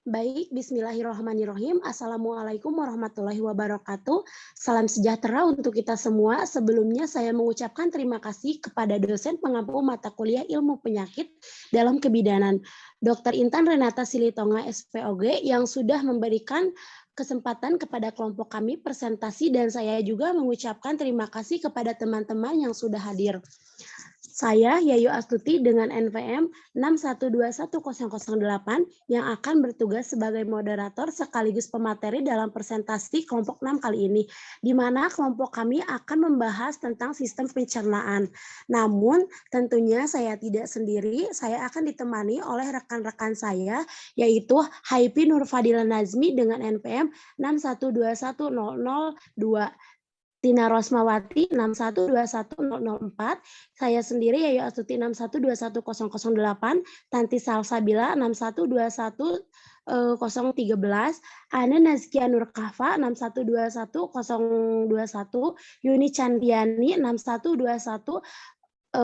Baik, bismillahirrahmanirrahim. Assalamualaikum warahmatullahi wabarakatuh. Salam sejahtera untuk kita semua. Sebelumnya saya mengucapkan terima kasih kepada dosen pengampu mata kuliah ilmu penyakit dalam kebidanan, Dr. Intan Renata Silitonga SPOG yang sudah memberikan kesempatan kepada kelompok kami presentasi dan saya juga mengucapkan terima kasih kepada teman-teman yang sudah hadir. Saya Yayu Astuti dengan NPM 6121008 yang akan bertugas sebagai moderator sekaligus pemateri dalam presentasi kelompok 6 kali ini, di mana kelompok kami akan membahas tentang sistem pencernaan. Namun tentunya saya tidak sendiri, saya akan ditemani oleh rekan-rekan saya, yaitu Haipi Nurfadila Nazmi dengan NPM 6121002. Tina Rosmawati 6121004, saya sendiri Yayu Astuti 6121008, Tanti Salsabila 6121013, Ana Nazkia Nurkafa 6121021, Yuni Candiani 6121023,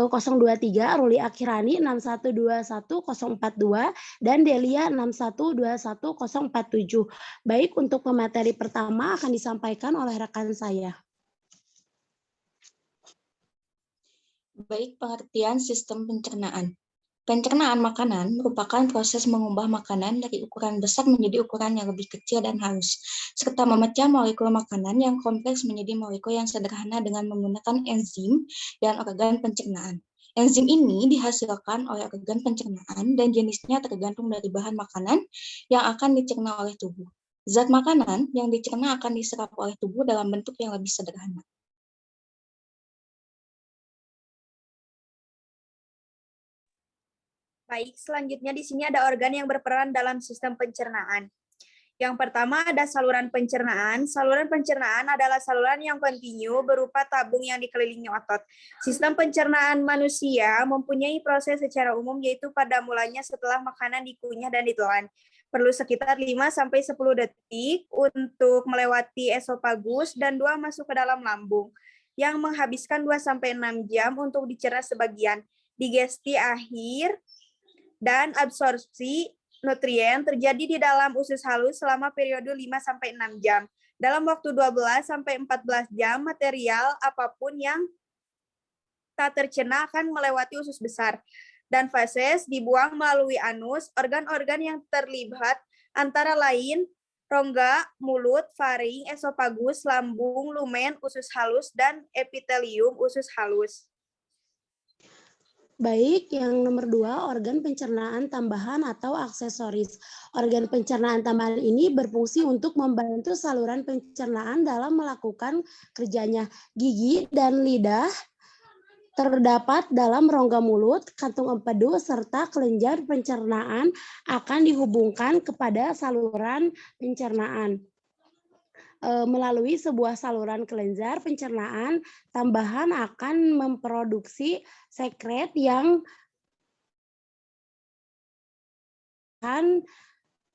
Ruli Akhirani 6121042, dan Delia 6121047. Baik, untuk pemateri pertama akan disampaikan oleh rekan saya. Baik, pengertian sistem pencernaan. Pencernaan makanan merupakan proses mengubah makanan dari ukuran besar menjadi ukuran yang lebih kecil dan halus, serta memecah molekul makanan yang kompleks menjadi molekul yang sederhana dengan menggunakan enzim dan organ pencernaan. Enzim ini dihasilkan oleh organ pencernaan dan jenisnya tergantung dari bahan makanan yang akan dicerna oleh tubuh. Zat makanan yang dicerna akan diserap oleh tubuh dalam bentuk yang lebih sederhana. Baik, selanjutnya di sini ada organ yang berperan dalam sistem pencernaan. Yang pertama ada saluran pencernaan. Saluran pencernaan adalah saluran yang kontinu berupa tabung yang dikelilingi otot. Sistem pencernaan manusia mempunyai proses secara umum yaitu pada mulanya setelah makanan dikunyah dan ditelan. Perlu sekitar 5-10 detik untuk melewati esofagus dan 2 masuk ke dalam lambung yang menghabiskan 2-6 jam untuk dicerna sebagian. Digesti akhir dan absorpsi nutrien terjadi di dalam usus halus selama periode 5-6 jam. Dalam waktu 12-14 jam, material apapun yang tak tercerna akan melewati usus besar. Dan feses dibuang melalui anus. Organ-organ yang terlibat antara lain rongga, mulut, faring, esofagus, lambung, lumen, usus halus, dan epitelium usus halus. Baik, yang nomor 2, organ pencernaan tambahan atau aksesoris. Organ pencernaan tambahan ini berfungsi untuk membantu saluran pencernaan dalam melakukan kerjanya. Gigi dan lidah terdapat dalam rongga mulut, kantung empedu, serta kelenjar pencernaan akan dihubungkan kepada saluran pencernaan. Melalui sebuah saluran kelenjar pencernaan, tambahan akan memproduksi sekret yang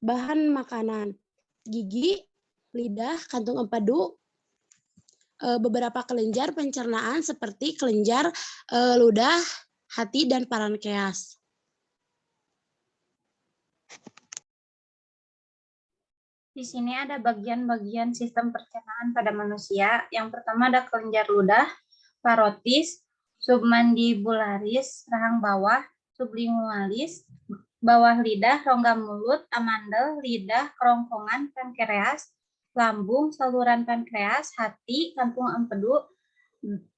bahan makanan. Gigi, lidah, kantung empedu, beberapa kelenjar pencernaan seperti kelenjar ludah, hati, dan pankreas. Di sini ada bagian-bagian sistem pencernaan pada manusia. Yang pertama ada kelenjar ludah, parotis, submandibularis, rahang bawah, sublingualis, bawah lidah, rongga mulut, amandel, lidah, kerongkongan, pankreas, lambung, saluran pankreas, hati, kantung empedu,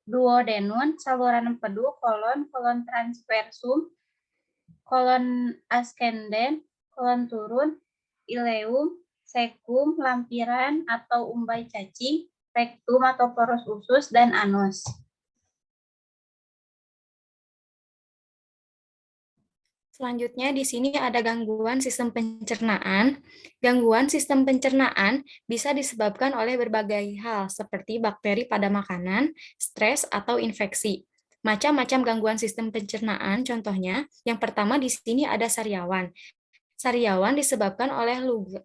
duodenum, saluran empedu, kolon, kolon transversum, kolon ascendens, kolon turun, ileum, sekum, lampiran atau umbai cacing, rektum atau poros usus, dan anus. Selanjutnya di sini ada gangguan sistem pencernaan. Gangguan sistem pencernaan bisa disebabkan oleh berbagai hal seperti bakteri pada makanan, stres, atau infeksi. Macam-macam gangguan sistem pencernaan, contohnya yang pertama di sini ada sariawan. Sariawan disebabkan oleh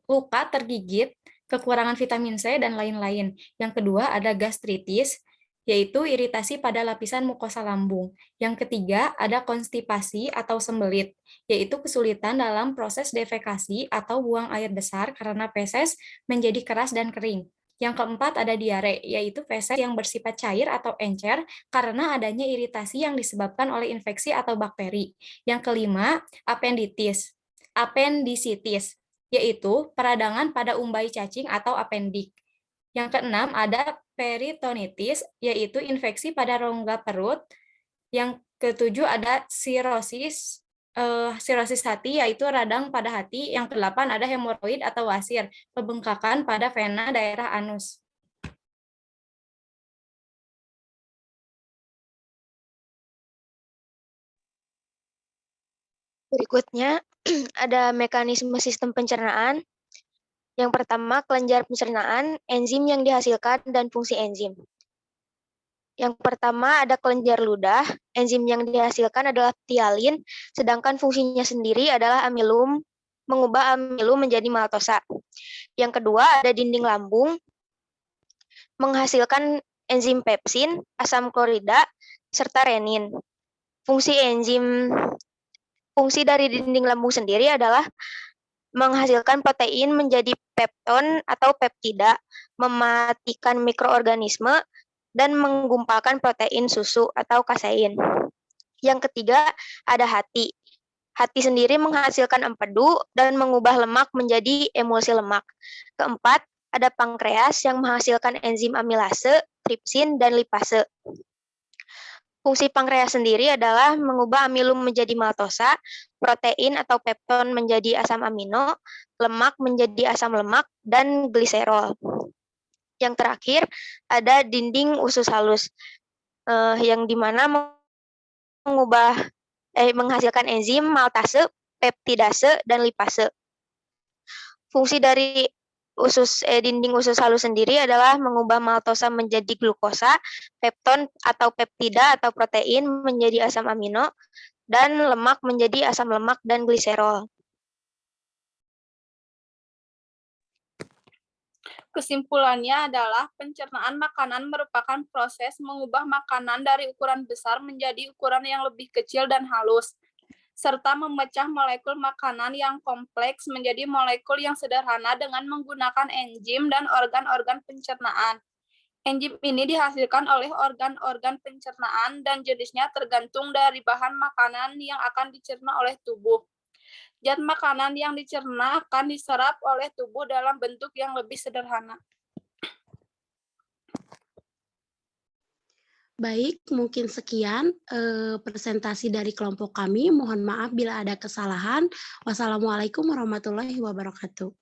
luka tergigit, kekurangan vitamin C, dan lain-lain. Yang kedua ada gastritis. yaitu iritasi pada lapisan mukosa lambung. Yang ketiga, ada konstipasi atau sembelit, yaitu kesulitan dalam proses defekasi atau buang air besar karena feses menjadi keras dan kering. Yang keempat ada diare, yaitu feses yang bersifat cair atau encer karena adanya iritasi yang disebabkan oleh infeksi atau bakteri. Yang kelima, apendisitis, yaitu peradangan pada umbai cacing atau apendik. Yang keenam ada peritonitis, yaitu infeksi pada rongga perut. Yang ketujuh ada sirosis hati, yaitu radang pada hati. Yang kedelapan ada hemoroid atau wasir, pembengkakan pada vena daerah anus. Berikutnya ada mekanisme sistem pencernaan. Yang pertama, kelenjar pencernaan, enzim yang dihasilkan dan fungsi enzim. Yang pertama ada kelenjar ludah, enzim yang dihasilkan adalah ptialin, sedangkan fungsinya sendiri adalah amilum, mengubah amilum menjadi maltosa. Yang kedua ada dinding lambung, menghasilkan enzim pepsin, asam klorida, serta renin. Fungsi dari dinding lambung sendiri adalah menghasilkan protein menjadi pepton atau peptida, mematikan mikroorganisme, dan menggumpalkan protein susu atau kasein. Yang ketiga, ada hati. Hati sendiri menghasilkan empedu dan mengubah lemak menjadi emulsi lemak. Keempat, ada pankreas yang menghasilkan enzim amilase, tripsin, dan lipase. Fungsi pankreas sendiri adalah mengubah amilum menjadi maltosa, protein atau pepton menjadi asam amino, lemak menjadi asam lemak, dan gliserol. Yang terakhir ada dinding usus halus, yang dimana menghasilkan enzim maltase, peptidase, dan lipase. Fungsi dari dinding usus halus sendiri adalah mengubah maltosa menjadi glukosa, pepton atau peptida atau protein menjadi asam amino, dan lemak menjadi asam lemak dan gliserol. Kesimpulannya adalah pencernaan makanan merupakan proses mengubah makanan dari ukuran besar menjadi ukuran yang lebih kecil dan halus, serta memecah molekul makanan yang kompleks menjadi molekul yang sederhana dengan menggunakan enzim dan organ-organ pencernaan. Enzim ini dihasilkan oleh organ-organ pencernaan dan jenisnya tergantung dari bahan makanan yang akan dicerna oleh tubuh. Zat makanan yang dicerna akan diserap oleh tubuh dalam bentuk yang lebih sederhana. Baik, mungkin sekian presentasi dari kelompok kami. Mohon maaf bila ada kesalahan. Wassalamualaikum warahmatullahi wabarakatuh.